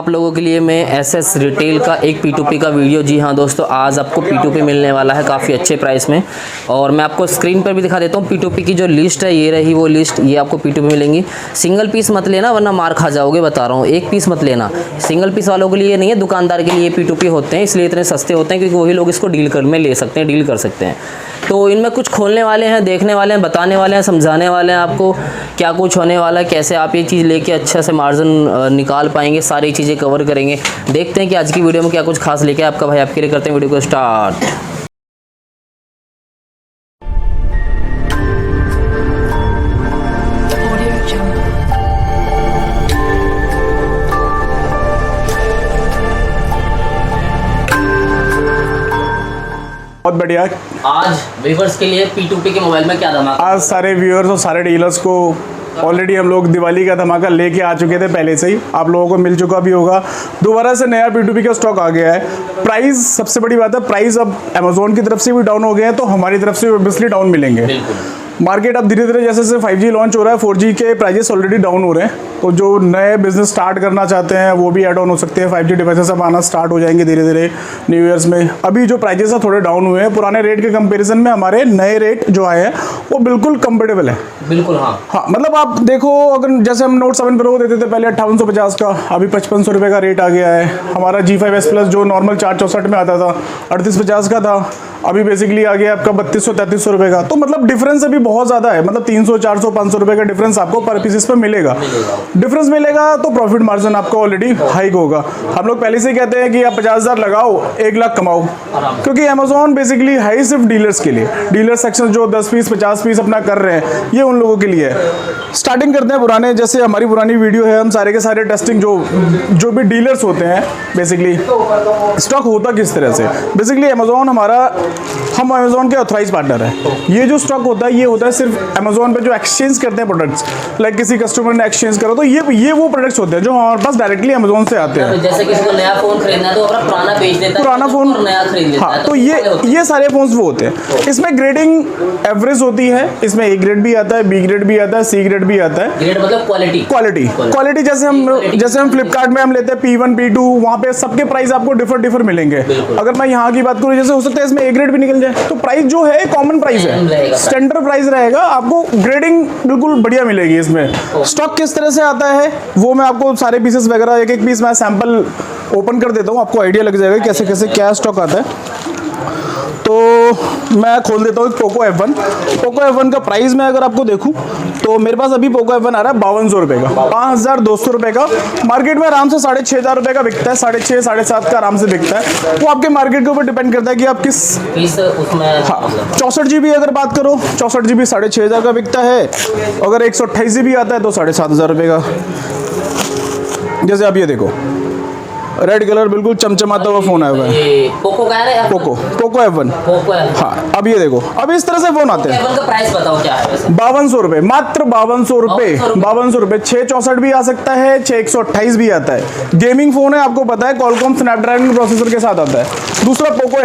आप लोगों के लिए मैं एसएस रिटेल का एक P2P का वीडियो। जी हाँ दोस्तों, आज आपको P2P मिलने वाला है काफ़ी अच्छे प्राइस में, और मैं आपको स्क्रीन पर भी दिखा देता हूँ P2P की जो लिस्ट है। ये रही वो लिस्ट, ये आपको P2P मिलेंगी। सिंगल पीस मत लेना वरना मार खा जाओगे, बता रहा हूँ। एक पीस मत लेना, सिंगल पीस वालों के लिए नहीं है, दुकानदार के लिए P2P होते हैं, इसलिए इतने सस्ते होते हैं क्योंकि वही लोग इसको डील में ले सकते हैं, डील कर सकते हैं। तो इनमें कुछ खोलने वाले हैं, देखने वाले हैं, बताने वाले हैं, समझाने वाले हैं आपको क्या कुछ होने वाला है, कैसे आप ये चीज़ लेके अच्छा से मार्जिन निकाल पाएंगे, सारी चीज़ें कवर करेंगे। देखते हैं कि आज की वीडियो में क्या कुछ खास लेके आपका भाई आपके लिए। करते हैं वीडियो को स्टार्ट। बहुत बढ़िया। आज व्यूअर्स के लिए P2P के मोबाइल में क्या धमाका? आज सारे व्यूअर्स और सारे डीलर्स को ऑलरेडी हम लोग दिवाली का धमाका लेके आ चुके थे पहले से ही, आप लोगों को मिल चुका भी होगा। दोबारा से नया P2P का स्टॉक आ गया है। प्राइस सबसे बड़ी बात है, प्राइस अब अमेजोन की तरफ से भी डाउन हो गए हैं, तो हमारी तरफ से ऑब्वियसली डाउन मिलेंगे। मार्केट अब धीरे धीरे जैसे जैसे 5G लॉन्च हो रहा है, 4G के प्राइजेस ऑलरेडी डाउन हो रहे हैं, तो जो नए बिजनेस स्टार्ट करना चाहते हैं वो भी ऐड ऑन हो सकते हैं। 5G डिवाइसेस अब आना स्टार्ट हो जाएंगे धीरे धीरे न्यू ईयर्स में। अभी जो प्राइजेस है थोड़े डाउन हुए हैं, पुराने रेट के कंपैरिजन में हमारे नए रेट जो आए हैं वो बिल्कुल कंफर्टेबल है। बिल्कुल हाँ, मतलब आप देखो, अगर जैसे हम Note 7 Pro देते थे पहले 5850 का, अभी 5500 रुपये का रेट आ गया है। हमारा G5S Plus जो नॉर्मल 464 में आता था 3850 का था, अभी बेसिकली आ गया आपका 3200-3300 रुपये का। तो मतलब डिफरेंस अभी बहुत ज़्यादा है, मतलब 300, 400, 500 रुपये का डिफरेंस आपको पर पीसेस पे मिलेगा। डिफरेंस मिलेगा तो प्रॉफिट मार्जिन आपका ऑलरेडी हाइक होगा। हम लोग पहले से ही कहते हैं कि आप 50,000 लगाओ 1 लाख कमाओ, क्योंकि अमेजोन बेसिकली है ही सिर्फ डीलर्स के लिए। डीलर सेक्शन जो 10 पीस 50 पीस अपना कर रहे हैं, ये उन लोगों के लिए है। स्टार्टिंग करते हैं पुराने, जैसे हमारी पुरानी वीडियो है, हम सारे के सारे टेस्टिंग जो भी डीलर्स होते हैं बेसिकली स्टॉक होता किस तरह से। बेसिकली अमेजोन हम अमेजोन के ऑथराइज पार्टनर है। ये जो स्टॉक होता है ये होता है सिर्फ अमेजोन पे जो एक्सचेंज करते हैं प्रोडक्ट्स, लाइक किसी कस्टमर ने एक्सचेंज करा, तो ये वो प्रोडक्ट्स होते हैं जो हमारे पास डायरेक्टली अमेजोन से आते हैं। जैसे किसी को नया फोन खरीदना है तो अपना पुराना बेच देता है, पुराना फोन नया खरीद लेता है। तो ये सारे फोन्स वो होते हैं। इसमें ग्रेडिंग एवरेज होती है, इसमें A ग्रेड भी आता है, B ग्रेड भी आता है, C ग्रेड भी आता है। ग्रेड मतलब क्वालिटी जैसे हम फ्लिपकार्ट में हम लेते हैं P1 P2, वहाँ पे सबके प्राइस आपको डिफर मिलेंगे। अगर मैं यहाँ की बात करूँ, जैसे हो सकता है इसमें A ग्रेड भी निकल जाए, तो प्राइस जो है कॉमन प्राइस है, स्टैंडर्ड प्राइस रहेगा। आपको ग्रेडिंग बिल्कुल बढ़िया मिलेगी। इसमें स्टॉक किस तरह से आता है वो मैं आपको सारे पीसेस वगैरह एक पीस मैं सैंपल ओपन कर देता हूँ, आपको आइडिया लग जाएगा कैसे कैसे क्या स्टॉक आता है। तो मैं खोल देता हूँ पोको F1 का प्राइस मैं अगर आपको देखूँ तो मेरे पास अभी पोको F1 आ रहा है 5200 रुपये का, 5200 रुपये का। मार्केट में आराम से 6500 रुपये का बिकता है, 6,500 7,500 का आराम से बिकता है। वो आपके मार्केट के ऊपर डिपेंड करता है कि आप किस उसमें। हाँ, 64 GB अगर बात करो, 64 GB 6,500 का बिकता है। अगर 128 GB आता है तो 7,500 रुपये का। जैसे आप ये देखो, रेड कलर बिल्कुल चमचमाता हुआ फोन आया हुआ है। पोको का है, पोको F1। हाँ, अब ये देखो, अब इस तरह से फोन आते हैं। F1 का प्राइस बताओ क्या है? 5200 रुपये, मात्र 5200 रुपये। 5200 रुपये, 664 भी आ सकता है, 628 भी आता है। गेमिंग फोन है, आपको पता है क्वालकॉम स्नैपड्रैगन प्रोसेसर के साथ आता है। दूसरा पोको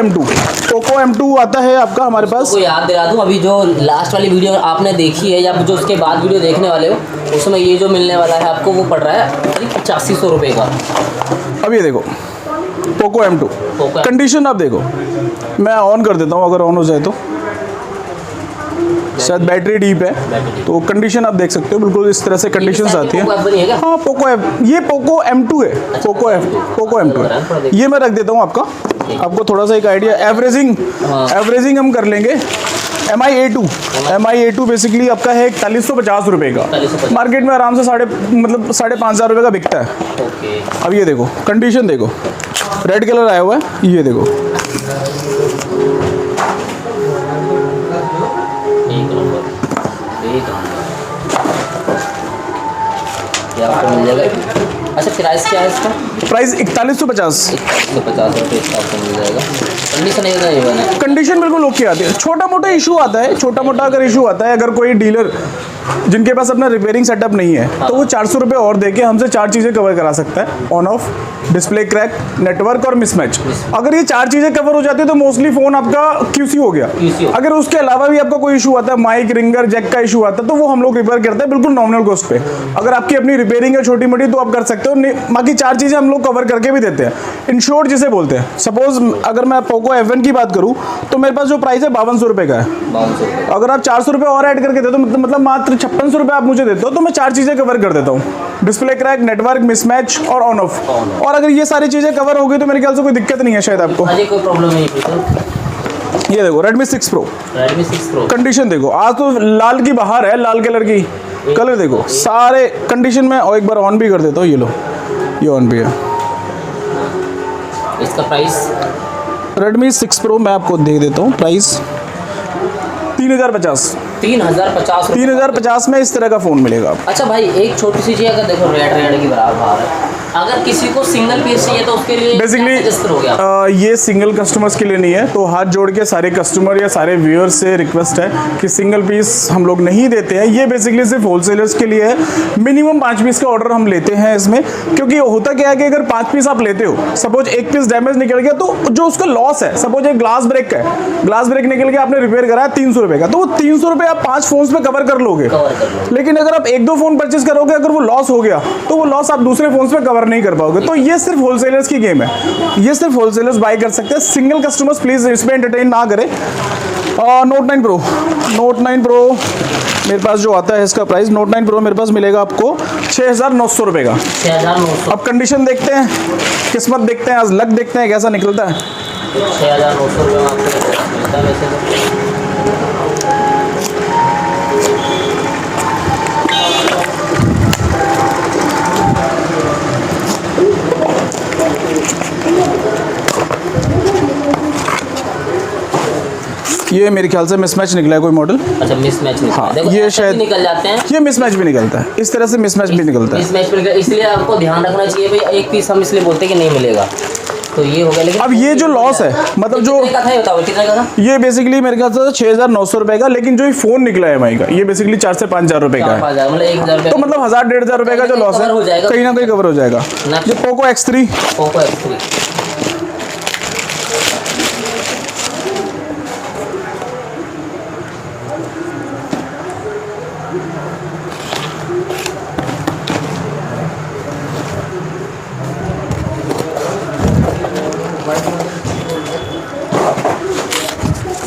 M2 आता है आपका हमारे पास। याद दिला दूं, अभी जो लास्ट वाली वीडियो आपने देखी है या जो उसके बाद वीडियो देखने वाले हो, उसमें ये जो मिलने वाला है आपको वो पड़ रहा है 8500 रुपये का। अब ये देखो पोको M2 कंडीशन आप देखो, मैं ऑन कर देता हूँ, अगर ऑन हो जाए तो शायद बैटरी डीप है, तो कंडीशन आप देख सकते हो बिल्कुल इस तरह से कंडीशंस आती है। हाँ, ये पोको M2 है, पोको M2 है। ये मैं रख देता हूँ आपको थोड़ा सा एक आइडिया। एवरेजिंग हम कर लेंगे। MI A2 बेसिकली आपका है 4150 रुपये का। मार्केट में आराम से 5,500 रुपये का बिकता है। अब ये देखो कंडीशन देखो, रेड कलर आया हुआ है, ये देखो। आपको मिल जाएगा। अच्छा, प्राइस क्या है इसका? प्राइस 4150 रुपये इसका आपको मिल जाएगा। कंडीशन है, कंडीशन बिल्कुल ओके आती है। छोटा मोटा इशू आता है, अगर इशू आता है, अगर कोई डीलर जिनके पास अपना रिपेयरिंग सेटअप नहीं है, तो वो 400 रुपये और देके हमसे 4 चीज़ें कवर करा सकता है। On off, display crack, network और मिसमैच। अगर ये 4 चीज़ें कवर हो जाती है तो मोस्टली फ़ोन आपका QC हो गया। अगर उसके अलावा भी आपका कोई इशू आता है, माइक, रिंगर, जैक का इशू आता है, तो वो हम लोग रिपेयर करते हैं बिल्कुल नॉमिनल कॉस्ट पे। अगर आपकी अपनी रिपेयरिंग है छोटी मोटी तो आप कर सकते हो, नहीं बाकी 4 चीज़ें हम लोग कवर करके भी देते हैं। इंश्योर्ड जिसे बोलते हैं, सपोज अगर मैं पोको F1 की बात करूँ तो मेरे पास जो प्राइस है 5200 रुपये का है। 5200। अगर आप 400 रुपये और ऐड करके दे दो, मतलब मात्र 5600 रुपये आप मुझे देते हो, तो मैं 4 चीज़ें कवर कर देता हूँ। डिस्प्ले क्रैक, नेटवर्क मिसमैच और ऑन ऑफ। और अगर ये सारी चीज़ें कवर हो गई तो मेरे ख्याल से कोई दिक्कत नहीं है शायद आपको। अजय कोई प्रॉब्लम नहीं है। ये देखो Redmi 6 Pro, Redmi 6 Pro condition देखो, आज तो लाल की बाहर है, लाल कलर की। कलर देखो सारे कंडीशन में। और एक बार ऑन भी कर देता हूँ, ये लो, ये ऑन भी है। इसका प्राइस Redmi 6 Pro मैं आपको दे देता हूँ, प्राइस 3050। 3050। 3050 में इस तरह का फ़ोन मिलेगा। अच्छा भाई, एक छोटी सी चीज़, अगर देखो रेड की बराबर है, अगर किसी को सिंगल पीस चाहिए तो उसके लिए बेसिकली हो गया? ये सिंगल कस्टमर्स के लिए नहीं है, तो हाथ जोड़ के सारे कस्टमर या सारे व्यूअर्स से रिक्वेस्ट है कि सिंगल पीस हम लोग नहीं देते हैं। ये बेसिकली सिर्फ होलसेलर्स के लिए है। मिनिमम 5 पीस का ऑर्डर हम लेते हैं इसमें, क्योंकि होता क्या है कि अगर 5 पीस आप लेते हो, सपोज एक पीस डैमेज निकल गया तो जो उसका लॉस है, सपोज एक ग्लास ब्रेक है, ग्लास ब्रेक निकल गया, आपने रिपेयर कराया 300 रुपये का, तो वो 300 रुपये आप 5 फोन्स में कवर कर लोगे। लेकिन अगर आप 1-2 फोन परचेज करोगे, अगर वो लॉस हो गया तो वो लॉस आप दूसरे फोन्स में कवर नहीं कर पाओगे। तो ये सिर्फ होलसेलर्स की गेम है, ये सिर्फ होलसेलर्स बाय कर सकते हैं। सिंगल कस्टमर्स प्लीज इसमें एंटरटेन ना करें। Note 9 Pro मेरे पास जो आता है, इसका प्राइस Note 9 Pro मेरे पास मिलेगा आपको 6900 रुपये का। 6900। अब कंडीशन देखते हैं, किस्मत देखते हैं, आज लक देखते हैं कैसा निकलता है। 6900 रुपये में आपको मिलता है वैसे तो। ये मेरे ख्याल से मिसमैच निकला है कोई मॉडल। अच्छा, मिसमैच निकला। हाँ, देखो ये ऐसे शायद भी निकल जाते हैं, ये मिसमैच भी निकलता है, इस तरह से मिसमैच भी निकलता है। मिसमैच भी, इसलिए आपको ध्यान रखना चाहिए भाई, एक पीस हम इसलिए बोलते हैं कि नहीं मिलेगा, तो ये हो गया। लेकिन अब ये जो लॉस है, मतलब जो कितने का था, ये बताओ कितने का था? ये बेसिकली मेरे ख्याल से 6900 रुपये का, लेकिन जो ये फोन निकला है MI का, ये बेसिकली 4 से 5 हजार रुपये का है। 5000, मतलब 1000 रुपये, तो मतलब 1000-1500 रुपये का जो लॉस है, कहीं ना कहीं कवर हो जाएगा। ये पोको X3, पोको X3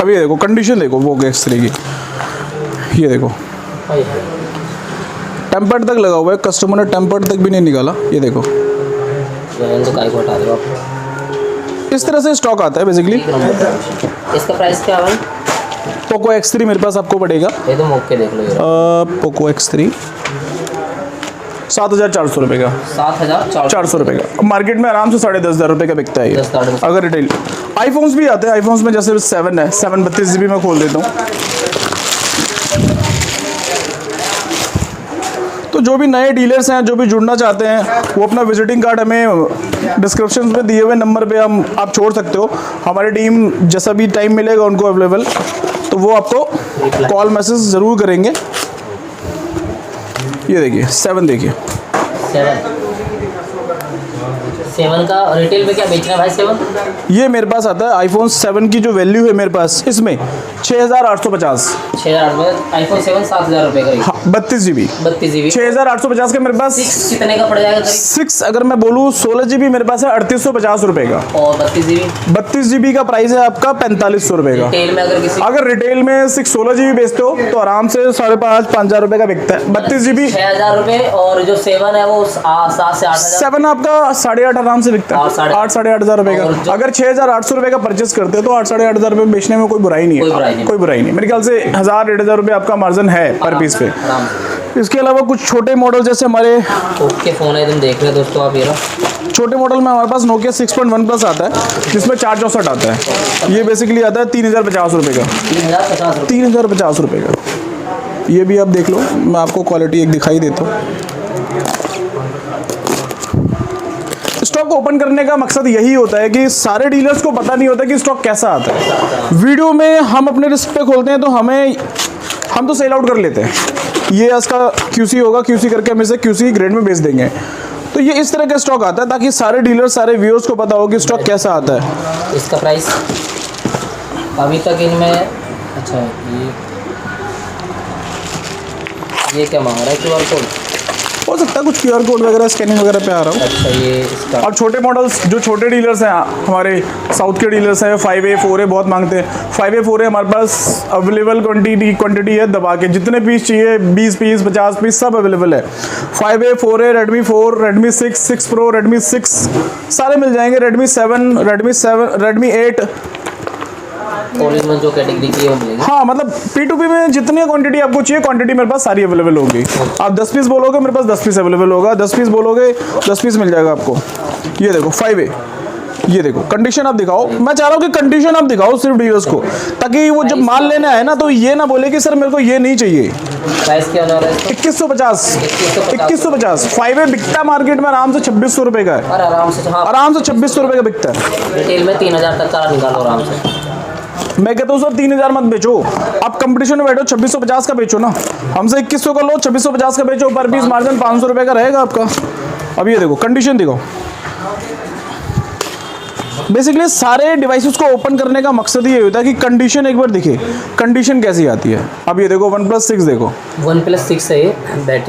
अभी ये देखो कंडीशन देखो पोको X3 की, ये देखो टेम्पर्ड तक लगा हुआ है, कस्टमर ने टेम्पर्ड तक भी नहीं निकाला। ये देखो तो काय को हटा दो आप। इस तरह से स्टॉक आता है बेसिकली। इसका प्राइस क्या है भाई? पोको X3 मेरे पास आपको पड़ेगा, ये तो मौके देख लो, ये पोको X3 7400 रुपये का। 7400 रुपये का। मार्केट में आराम से 10,500 रुपये का बिकता है ये, 10,500 अगर रिटेल। आईफोन्स भी आते हैं, आईफोन्स में जैसे 7 है, 7 32 GB में खोल देता हूँ। तो जो भी नए डीलर्स हैं, जो भी जुड़ना चाहते हैं, वो अपना विजिटिंग कार्ड हमें डिस्क्रिप्शन में दिए हुए नंबर पे आप छोड़ सकते हो। हमारी टीम जैसा भी टाइम मिलेगा उनको अवेलेबल, तो वो आपको कॉल मैसेज ज़रूर करेंगे। ये देखिए 7, देखिए 7 का रिटेल में क्या बेचना है भाई? 7 ये मेरे पास आता है, आईफोन 7 की जो वैल्यू है मेरे पास इसमें 6850। 6800 आईफोन 7 7000 रुपये का। हाँ, 32 GB 6850 का मेरे पास। 6 कितने का पड़ जाएगा करीब? 6 अगर मैं बोलूँ 16 GB मेरे पास है 3850 रुपये का। और 32 GB का प्राइस है आपका 4500 रुपये का। रिटेल में अगर रिटेल में 16 GB बेचते हो तो आराम से 5,500 रुपये का बिकता है। 32 GB 6000 रुपये, और जो 7 है वो 7 से 8000। 7 आपका 8,500 आराम से बिकता है, 8,500 रुपये का। अगर 6,800 रुपये का परचेस करते हो तो 8,500 रुपये में बेचने में कोई बुराई नहीं है, कोई बुराई नहीं। मेरे ख्याल से 1,000-1,500 रुपये आपका मार्जिन है पर पीस पे। इसके अलावा कुछ छोटे मॉडल जैसे हमारे ओके फ़ोन है, तुम देख रहे हो दोस्तों आप, ये छोटे मॉडल में हमारे पास Nokia 6.1 प्लस आता है, जिसमें 464 आता है। ये बेसिकली आता है 3,050 रुपये का। 3,050 रुपये का। ये भी आप देख लो, मैं आपको क्वालिटी एक दिखाई देता हूँ। स्टॉक ओपन करने का मकसद यही होता है कि सारे डीलर्स को पता नहीं होता कि स्टॉक कैसा आता है। वीडियो में हम अपने रिस्क पे खोलते हैं तो हम तो सेल आउट कर लेते हैं, ये इसका QC होगा, QC करके हम इसे QC ग्रेड में बेच देंगे। तो ये इस तरह का स्टॉक आता है ताकि सारे डीलर्स, सारे व्यूअर्स को पता हो कि स्टॉक कैसा आता है। इसका प्राइस अभी तक इनमें, अच्छा ये क्या मांग रहा है QR कोड? हो सकता है कुछ QR कोड वगैरह स्कैनिंग वगैरह पे आ रहा हो। अच्छा, ये इसका और छोटे मॉडल्स जो छोटे डीलर्स हैं हमारे साउथ के डीलर्स हैं 5A 4A बहुत मांगते हैं। 5A 4A हमारे पास अवेलेबल क्वांटिटी है, दबा के जितने पीस चाहिए 20 पीस 50 पीस सब अवेलेबल है। 5A 4A Redmi 4 Redmi 6 Pro Redmi 6 सारे मिल जाएंगे। Redmi 7 Redmi 8 और इनमें जो कैटेगरी की है वो मिलेगी। हाँ, मतलब P2P में जितनी क्वांटिटी आपको चाहिए क्वांटिटी मेरे पास सारी अवेलेबल होगी। आप 10 पीस बोलोगे मेरे पास 10 पीस अवेलेबल होगा, 10 पीस बोलोगे 10 पीस मिल जाएगा आपको। ये देखो 5A, ये देखो कंडीशन आप दिखाओ। मैं चाह रहा हूँ कि कंडीशन आप दिखाओ सिर्फ डीलर्स को, ताकि वो जब माल लेने आए ना तो ये ना बोले कि सर मेरे को ये नहीं चाहिए। प्राइस क्या होने वाला है इसका? 2150। 5A बिकता मार्केट में आराम से 2600 रुपये का है, और आराम से, हाँ, आराम से 2600 रुपये का बिकता है। रिटेल में 3000 तक का निकालो आराम से। मैं कहता हूँ सर 3000 मत बेचो, आप कंपटीशन में बैठो 2650 का बेचो ना। हमसे 2100 का लो, 2650 का बेचो, पर पीस मार्जिन 500 रुपये का रहेगा आपका। अब ये देखो कंडीशन देखो। बेसिकली सारे डिवाइसेस को ओपन करने का मकसद ये होता है कि कंडीशन एक बार दिखे, कंडीशन कैसी आती है। अब ये देखो OnePlus 6 देखो, OnePlus 6 है ये,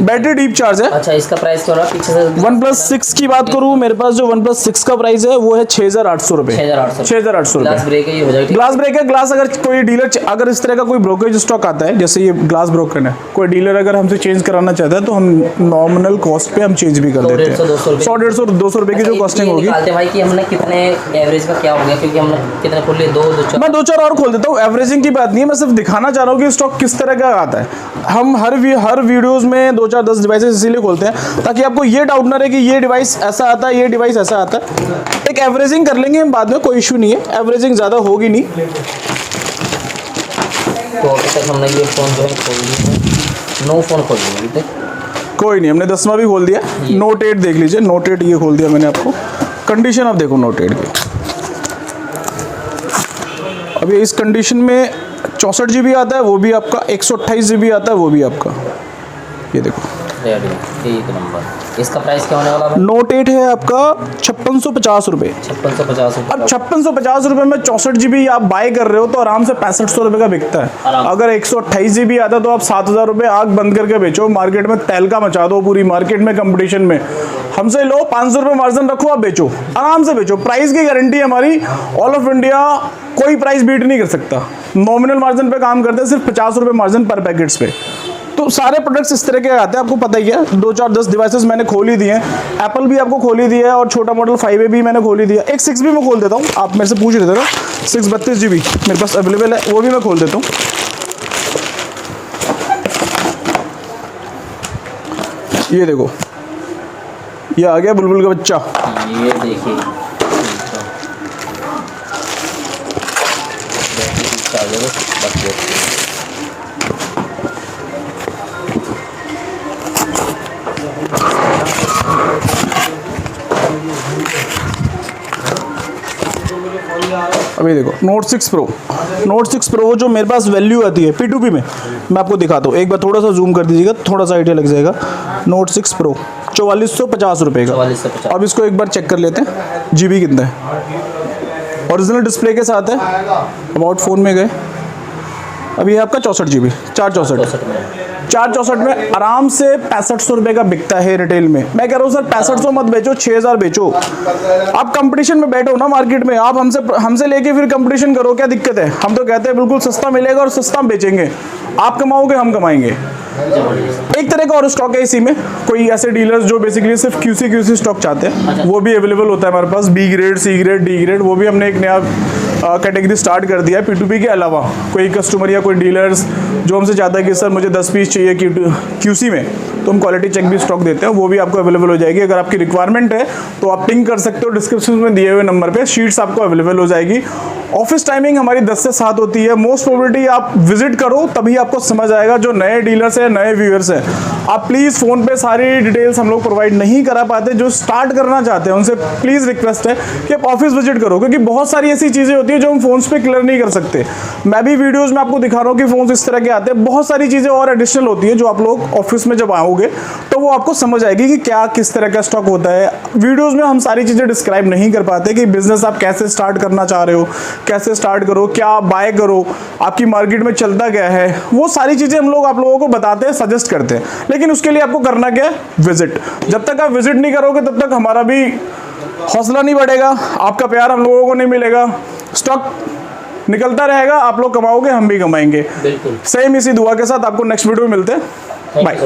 बैटरी डीप चार्ज है। अच्छा, इसका प्राइस क्या हो रहा है पीछे से? OnePlus 6 की बात करूँ, मेरे पास जो OnePlus 6 का प्राइस है वो है 6800 रुपये। 6800 रुपये। ग्लास ब्रेक है, ये हो जाएगा। ग्लास ब्रेक है। ग्लास अगर कोई डीलर, अगर इस तरह का कोई ब्रोकरेज स्टॉक आता है, जैसे ये ग्लास ब्रोकन है, कोई डीलर अगर हमसे चेंज कराना चाहता है तो हम नॉमिनल कॉस्ट पे हम चेंज भी कर देते हैं। 100 200 रुपये की जो कॉस्टिंग होगी। भाई कि हमने कितने एवरेज का क्या हो गया, क्योंकि हमने कितने खोल लिए? मैं 2-4 और खोल देता हूँ। एवरेजिंग की बात नहीं है, मैं सिर्फ दिखाना चाह रहा हूँ कि स्टॉक किस तरह का आता है। हम हर वीडियोस में 2-4-10 डिवाइसेस इसीलिए खोलते हैं ताकि आपको ये डाउट ना रहे कि ये डिवाइस ऐसा आता है, ये डिवाइस ऐसा आता है। एक एवरेजिंग कर लेंगे हम बाद में, कोई इशू नहीं है, एवरेजिंग ज़्यादा होगी नहीं। तो अभी तक हमने ये फ़ोन जो है खोल दिया, 9 फ़ोन खोल दिए अभी तक। कोई नहीं, हमने 10वां भी खोल दिया। Note 8 देख लीजिए, Note 8 ये खोल दिया मैंने आपको। कंडीशन आप देखो Note 8 की। अभी इस कंडीशन में 64 GB आता है, वो भी आपका 128 GB आता है, वो भी आपका। ये देखो रेडमी 1 नंबर। इसका प्राइस क्या होने वाला है? Note 8 है आपका 5650 रुपये। 5650 रुपये। अब 5650 रुपये में 64 GB आप बाय कर रहे हो तो आराम से 6500 रुपये का बिकता है। अगर 128 GB आता तो आप 7000 रुपये आग बंद करके बेचो, मार्केट में तहलका मचा दो पूरी मार्केट में, कंपटीशन में। हमसे लो 500 रुपये मार्जिन रखो, आप बेचो, आराम से बेचो। प्राइस की गारंटी है हमारी, ऑल ऑफ इंडिया कोई प्राइस बीट नहीं कर सकता। नॉमिनल मार्जिन पे काम करते हैं, सिर्फ 50 रुपये मार्जिन पर पैकेट्स पे। तो सारे प्रोडक्ट्स इस तरह के आते हैं, आपको पता ही है। 2-4-10 डिवाइसेस मैंने खोल ही दिए हैं। एप्पल भी आपको खोल ही दिया है, और छोटा मॉडल 5A भी मैंने खोल ही दिया। एक 6 भी मैं खोल देता हूँ, आप मेरे से पूछ रहे थे ना, 6 32 GB मेरे पास अवेलेबल है, वो भी मैं खोल देता हूँ। ये देखो, ये आ गया बुलबुल का बच्चा। ये देखिए, अभी देखो Note 6 Pro जो मेरे पास वैल्यू आती है P2P में, मैं आपको दिखाता हूँ। एक बार थोड़ा सा जूम कर दीजिएगा, थोड़ा सा आइडिया लग जाएगा। Note 6 Pro 4450 रुपये का। 4450। अब इसको एक बार चेक कर लेते हैं, GB कितना है। ओरिजिनल डिस्प्ले के साथ है। अबाउट फ़ोन में गए, अभी है आपका 64 GB, 464 में आराम से 6500 रुपये का बिकता है रिटेल में। मैं कह रहा हूँ सर 6500 मत बेचो, 6000 बेचो। आप कंपटीशन में बैठो ना मार्केट में, आप हमसे लेके फिर कंपटीशन करो, क्या दिक्कत है? हम तो कहते हैं बिल्कुल सस्ता मिलेगा और सस्ता बेचेंगे। आप कमाओगे, हम कमाएंगे। एक तरह का और स्टॉक है इसी में, कोई ऐसे डीलर्स जो बेसिकली सिर्फ QC स्टॉक चाहते हैं, वो भी अवेलेबल होता है हमारे पास। B grade, C grade, D grade, वो भी हमने एक नया कैटेगरी स्टार्ट कर दिया है। P2P के अलावा कोई कस्टमर या कोई डीलर्स जो हमसे चाहता है कि सर मुझे 10 पीस चाहिए QC में, तो हम क्वालिटी चेक भी स्टॉक देते हैं, वो भी आपको अवेलेबल हो जाएगी। अगर आपकी रिक्वायरमेंट है तो आप पिंग कर सकते हो डिस्क्रिप्शन में दिए हुए नंबर पे, शीट्स आपको अवेलेबल हो जाएगी। ऑफिस टाइमिंग हमारी 10 से 7 होती है। मोस्ट प्रोबेबिलिटी आप विजिट करो तभी आपको समझ आएगा। जो नए डीलर्स हैं, नए व्यूअर्स हैं, आप प्लीज़ फ़ोन पे सारी डिटेल्स हम लोग प्रोवाइड नहीं करा पाते। जो स्टार्ट करना चाहते हैं उनसे प्लीज़ रिक्वेस्ट है कि आप ऑफिस विजिट करो, क्योंकि बहुत सारी ऐसी चीज़ें होती हैं होती है जो हम फोन्स पे क्लियर नहीं कर सकते। मैं भी वीडियोस में आपको दिखा रहा हूँ कि फोन्स इस तरह के आते हैं, बहुत सारी चीज़ें और एडिशनल होती है जो आप लोग ऑफिस में जब आओगे तो वो आपको समझ आएगी कि क्या किस तरह का स्टॉक होता है। वीडियोज़ में हम सारी चीज़ें डिस्क्राइब नहीं कर पाते कि बिजनेस आप कैसे स्टार्ट करना चाह रहे हो, कैसे स्टार्ट करो, क्या बाय करो, आपकी मार्केट में चलता क्या है, वो सारी चीज़ें हम लोग आप लोगों को बताते हैं, सजेस्ट करते हैं। लेकिन उसके लिए आपको करना क्या है, विजिट। जब तक आप विजिट नहीं करोगे तब तक हमारा भी हौसला नहीं बढ़ेगा, आपका प्यार हम लोगों को नहीं मिलेगा, स्टॉक निकलता रहेगा, आप लोग कमाओगे, हम भी कमाएंगे। बिल्कुल सेम इसी दुआ के साथ आपको नेक्स्ट वीडियो में मिलते हैं। बाय।